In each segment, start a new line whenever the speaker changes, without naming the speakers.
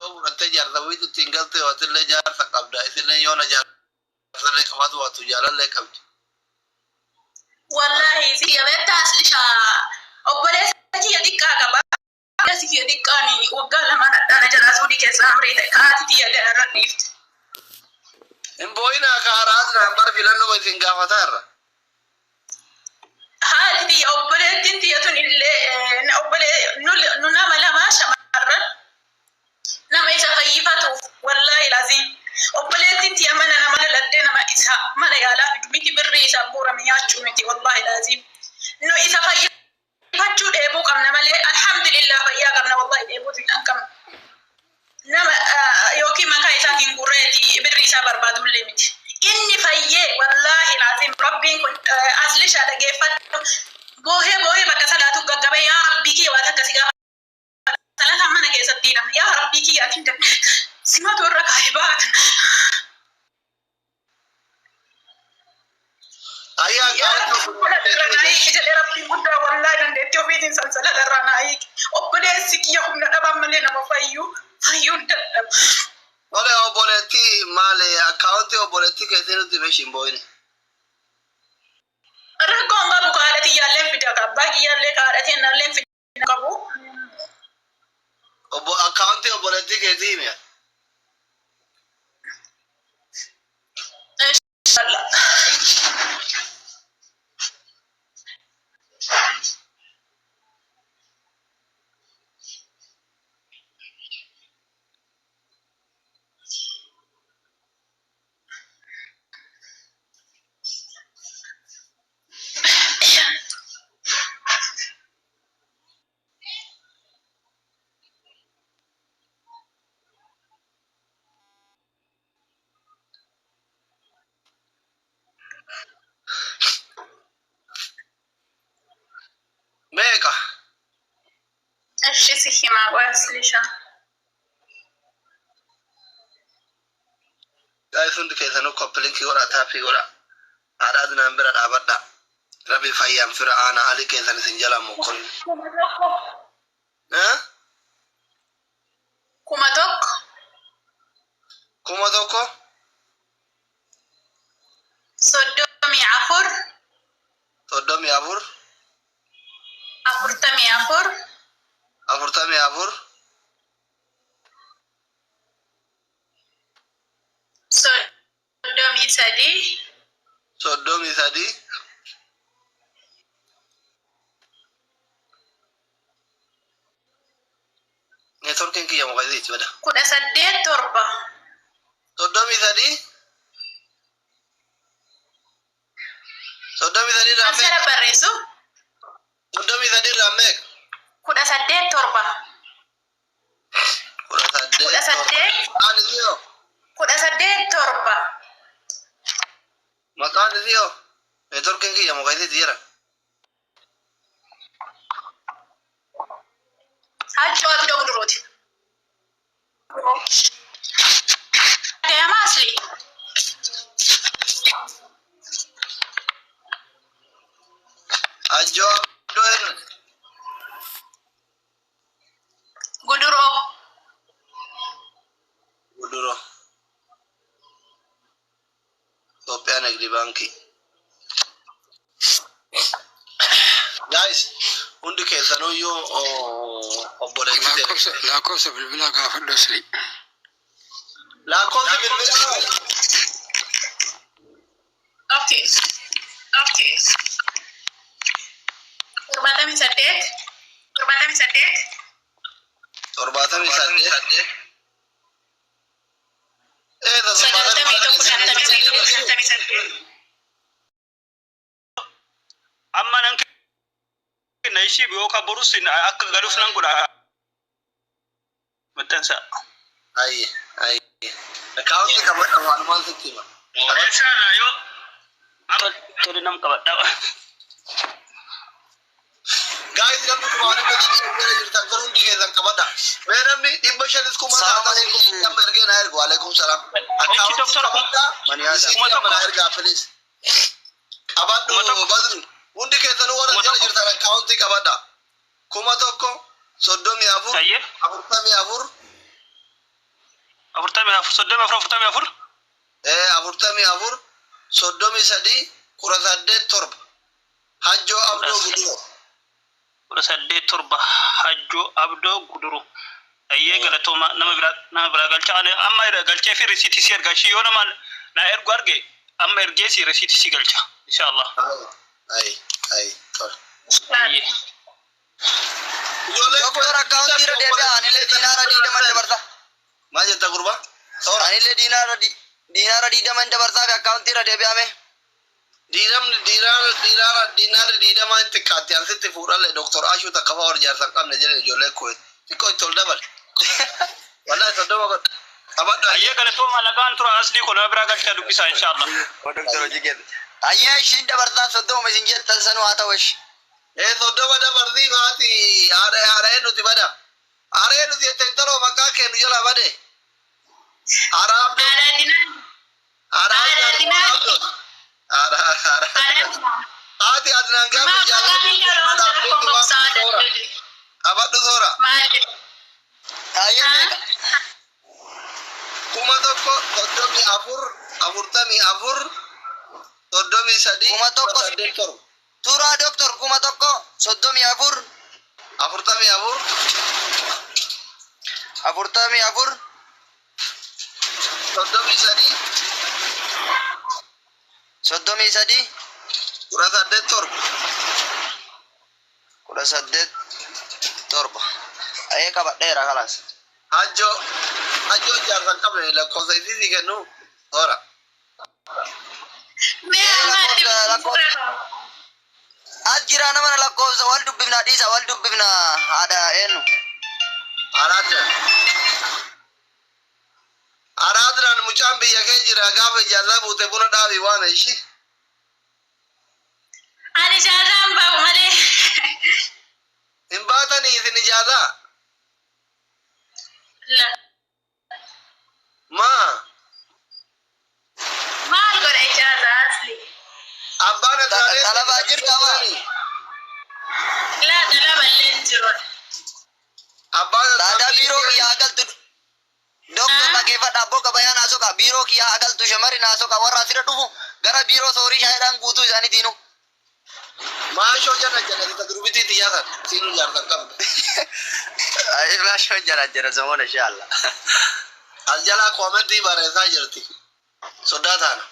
Murate jaarsa wiitu tingalte waatille jaarsa qabda isille yoona jaarsa qabatu waatu jaalalle qabdi.
Wallahi si yabetta aslisha obboleessi yadikkaa qaba. Asii yadikkaani waggaa lama dhadhaana jala suudii keessa amreete kaatiti yaada irra dhiifte.
Imboina kaaraas nambar filannoo isin gaafatarra.
Haati obboleettiin tiyatun illee obbolee nama lama shamarran nama isa fayyifatuuf wallahi lazim obboleettiin tiya mana nama laddee nama isa mana yaalaa miti birri isa buurame nyaachuu miti wallahi lazim no isa fayyifachuu dheebuu qabna malee alhamdulillah fayyaa qabna wallahi dheebuu hin qabna nama yookiin maqaa isaatiin gurreeti birri isaa barbaadullee miti. Inni fayyee wallahi lazim rabbiin kun aslisha dhageeffadhu boohee bakka salaatu gaggaba yaa rabbii kiyya waan akkasii gaafa salata mana keessatti yaa rabbii kiyya atiin simatu irra kaa'ee baata. Jedhee rabbiin guddaa wallahi dandeettii ofiitiin sansalata irraa naayii obboleessi kiyya humna dhabaan malee nama fayyuun dadhabu.
Ole oboletti male account oboletti kese nuti meshin boyne.
Rakkoon qabu kaadhati yaalleen fida qaba yaallee kaadhati nalleen fida qabu.
Obo account oboletti kese me.
Inshallah.
Mega.
Eşi sikima waslisha.
Guys, undi kese no coupling ki ora tapi ora. Ada number ada abada. Rabi fayyam fir'aana ali kese ni sinjala mokon. Ha?
Kumatok.
Kumatoko?
Sodomi afur.
Sodomi afur.
Afurtami afur.
Afurtami afur.
Sodomi sadi.
Sodomi sadi. Networking ki yamu kazi itu ada.
Kuda saddeet torba.
Sodomi sadi. Sodomi sadi ramek.
Asara barreessu.
Sodomi sadi ramek.
Kuda saddeet torba.
Kuda saddeet. Ani sio.
Kuda saddeet torba.
Makan sio. Networking ki yamu kazi itu ya.
Hacho abdo guduroti. Ada masli.
Ajo doen.
Guduro.
Guduro. Topia negeri banki. Guys, undi kesano yo obole
la cosa bilbila ka faddo sri.
La cosa bilbila.
Okay. Torbatami saddeet.
Torbatami saddeet.
Sagaltamii tokko shantamii saddeet.
Amma nan na ishi biyo ka burus akka garuf nan guda mutansa.
Ai. Account ka bada wani man saki ma.
Insha Allah yo. To nam ka bada.
Guys, namni kuma wani da shi ne jirtan garun dige zan ka bada. Me namni dibba shalis kuma ta ta ku kan berge na yargo alaikum salam. Account ka bada maniya kuma ta mana yarga please. Abadu badru undi ke tanu wala jara jirtan account ka bada. Kuma tokko sodomi afur afurtami afur
afurtamii afur soddomii afur afurtamii afur
afurtamii afur soddomii sadii kudha saddeet torba hajjoo abdoo guduroo
kudha saddeet torba hajjoo abdoo guduroo ayyee galatooma nama biraa galcha amma galchee fi risiitii si ergaa shi yoo nama na ergu arge amma ergee si risiitii si galcha inshallah
ay tol
Doktor account ira debe anile dinara di daman dabarsa.
maal jetta gurba sawra
Anile dinara di daman dabarsa ka account ira debe ame.
diinaara diidama itti kaatti asitti fuudhalle doktor Ashuu takka fa'aa jaarsan qabne jedhe ijoollee koo xiqqoo itti ol dabal wallahi soddoma godha qabadha
ayyee galatooma lagaan tura asli kun nama biraa galcha dubbisa inshallah
Doktor jigen. Ayya shin dabarsa soddoma isin jettan sanu haa ta'u ishi.
soddoma dabartii maati haadha nuti bada haadha nuti jettee taloo maqaa kennu jala bade haadha abdoo haati adnaan gaafa qabadhu soora
Ayya
kuma tokko soddomii afur afurtamii afur soddomii sadii
Kuma tokko.
saddeet torba
tura doktor kuma tokko soddomi afur
afurtamii afur
afurtami afur
soddomii sadii
soddomi sadi
kudha saddeet torba
kudha saddeet torba. Ayya qabadheera kalas.
hajjoo jaarsan qabne lakkoofsa isii kennu soora
As jira nama na lakkoofsa wal dubbifna dhiisa wal dubbifna haadha eenyu.
araadran mucaan biyya kee jira gaafa ijaarsaa buute buna dhaabii waame ishi
Ani jaarraan bahu malee.
hin baatanii isin ijaarsaa maa
Maal godha ijaarraa asli?
abbaan asaalee
Talabaa jirta maa?
Laa dhalaba illee hin jiru.
abbaan
Dada biro kiya agaltu. Doktor dhaggeeffadha abboo gabayaan haasoo biro kiya agaltu shamarin haasoo warra asirra dhufu gara biro soorii shaayidhaan guutuu isaaniitiinu.
maashoo jala jalatti durbitii xiyyaatan siin ijaarsan qabda
Ayy maashoo jara zamana inshallah.
as jalaa koomentii barreessaa jirti sodaa taana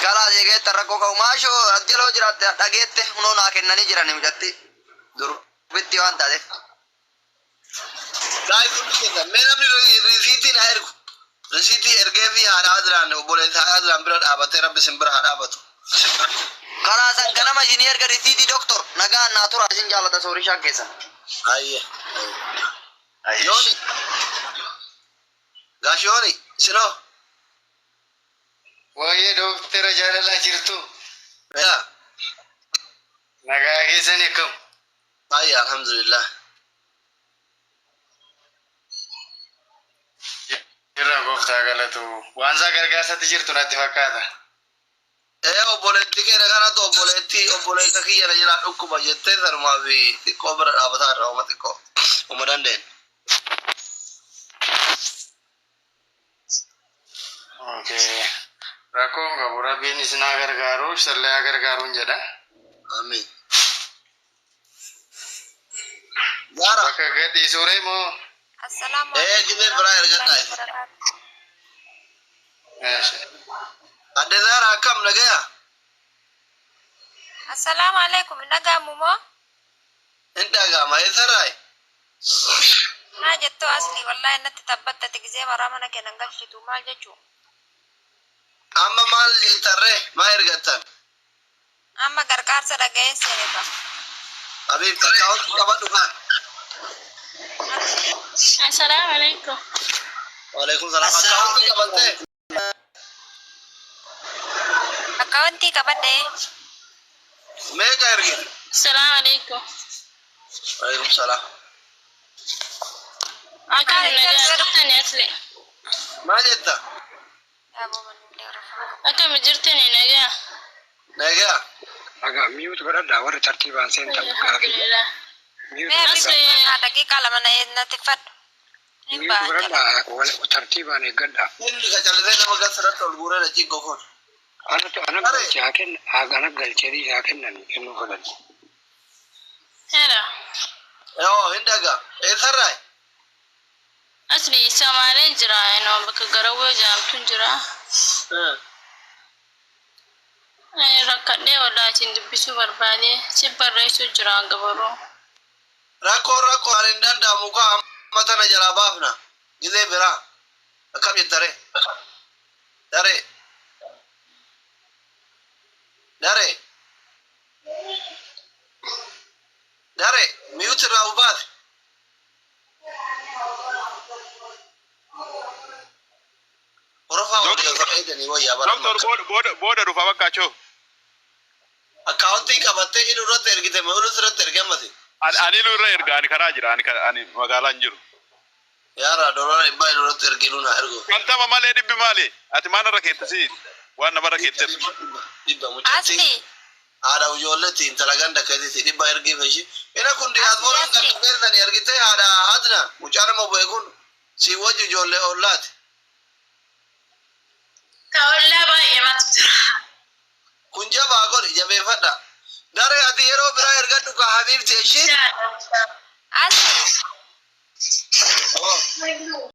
Kala jege tarako ka maashoo ajjalo jiraate dhageette hunoo naa kennanii jirani mijatti durbitti waan taateef.
gaa'ii hundi keessa mee namni risiitii na ergu risiitii ergee fi haadha adraan obboleessa haadha adraan bira dhaabatee rabbi sin bira haa dhaabatu
Karaa san ganama isin erga risiitii doktor nagaan naa tura isin jaalata soorii shaan keessa.
ayye yooni gaashooni sinoo
Waa'ee dooktara jaalalaa jirtu
yaa
nagaa keessan eekkamu.
ayye alhamdulillah
Irraa gooftaa galatu. Waan isaa gargaarsatti jirtu natti fakkaata.
obboleetti keenya kanatu obboleessa kiyyana jira dhukkuma jettee sanumaa fi xiqqoo bira dhaabataa irra uma xiqqoo uma dandeenye
Okay. Rakkoon qabu rabbiin isinaa gargaaru sallee haa gargaaruun jedha.
amiin Zara
Bakka gadhiisuu moo?
gibee biraa ergadhaa
Eeshe.
adde Zara akkam nagaya
Assalamu alaikum. Nagamu mo?
hin dhaga'ama eessarraayi
Na jettu asli wallahi natti tabbattati gizee maramana kenan galchitu maal jechu.
amma maal jettarree maa ergattan
Amma gargaarsa dhaga'een seene ba.
Habib takkaawwantu qabadhu kaan
Assalamu alaikum.
waalaikum salaam akkaawwantu qabattee
Akkawanti qabadde.
meeqa ergite
Assalamu alaikum.
waalaikum salaam
Akam nagaa asli.
maal jetta
Akam jirtani nagaa.
nagaa
Aga miyuutu godhadhaa warri tartiibaan seentan gaafii.
Alhamdulillah.
Miyuutu
Daqiiqaa lama natti fadhu.
tartiibaan eeggadha.
Inni gacalee nama gasarratti ol guuree dachii gofoon.
Ana galchaa kenna hagana galchanii yaa kennan kennuu godhan.
Hello.
Yoo hin dhagaa eessarraa?
Asli Somaaleen jira eno bakka garawwee jaamtuun jira. Rakkadhee wallaatiin dubbisuu barbaade si barreessuu jira gabaroo.
Rakkoo ani hin danda'amu kaa amma tana jalaa baafna. Gizee biraa akkam jettare? Dare miyuuti irraa ubaate.
Booda dhufa bakkaachoo.
Akkaawuntii qabattee inni irratti ergite moo inni irratti ergamate?
Ani irra erga ani karaa jira ani magaalaan jiru.
Yaara dolara ibbaa inni irratti erginu na ergu.
Wantama malee dhibbi maali? Ati maal irra keettasi? Waan nama irra keetteef.
Dhibba mucatti. Haadha ijoolleetti intala ganda keessatti dhibba ergee feshi. Ina kun diyaaspooraan kan dhufeessani ergitee haadha haadna mucaan nama bu'e kun si wajji ijoollee ollaati.
Ta'ollaa baay'ee matu jira.
Kun jabaa godhi jabeeffadha. Dare ati yeroo biraa ergadhu ka Habiibti ishee.
Asli.
Oh.